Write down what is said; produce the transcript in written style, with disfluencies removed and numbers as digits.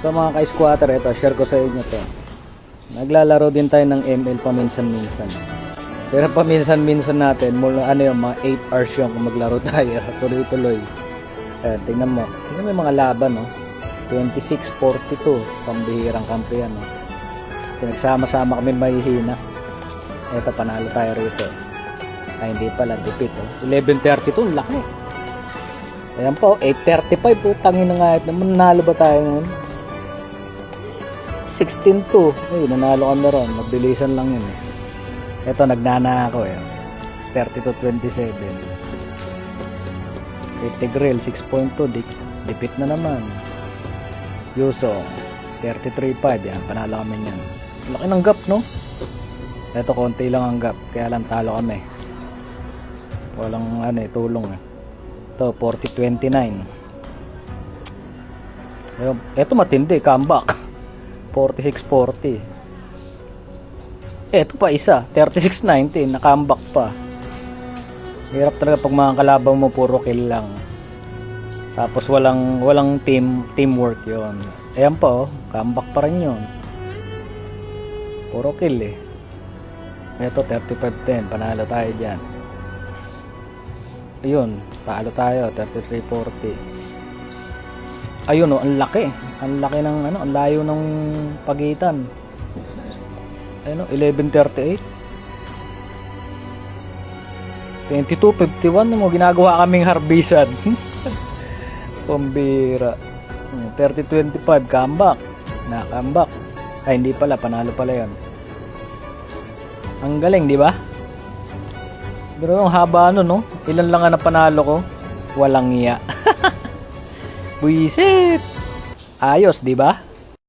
So mga ka-squatter, ito, share ko sa inyo to. Naglalaro din tayo ng ML paminsan-minsan. Pero paminsan-minsan natin, mula ano yung mga 8 hours yung kung maglaro tayo, tuloy-tuloy. Ayan, tingnan mo. Tingnan mo yung mga laban, no? 26-42, pambihirang kampiyan, no? Pinagsama-sama kami mahihina. Ito, panalo tayo rito. Ay, hindi pala, dipit, oh. 11-32, laki. Ayan po, 8-35, putangin na nga. Nanalo ba tayo ngayon? 16-2. Ay, nanalo kami ron. Magbilisan lang yun, eh. Ito, nagnana ako, eh. 32-27. Grill 6.2, dipit na naman. Yuso 33.5, yan, panalo kami niyan. Laki ng gap, no? Ito, konti lang ang gap, kaya lang talo kami. Walang ano, tulong, eh. Ito, 40-29. Ito matindi, comeback. 46-40. Ito pa isa, 36-19, na-comeback pa. Hirap talaga pag mga kalaban mo puro kill lang. Tapos walang teamwork 'yon. Ayan pa, oh, comeback pa rin 'yon. Puro kill, eh. Ito 35-10, panalo tayo diyan. Ayun, talo tayo 33-40. Ayun, oh, ang laki. Ang laki ng ano, ang layo ng pagitan. Ayun, oh, 11-38. 22-51 mo, ginagawa kaming harbisan. Pambira. 30-25, comeback. Na-comeback. Ay, hindi pala, panalo pala 'yon. Ang galing, di ba? Pero ang haba ano, no? Ilan lang ang panalo ko? Walang iya. Buisit. Ayos, di ba?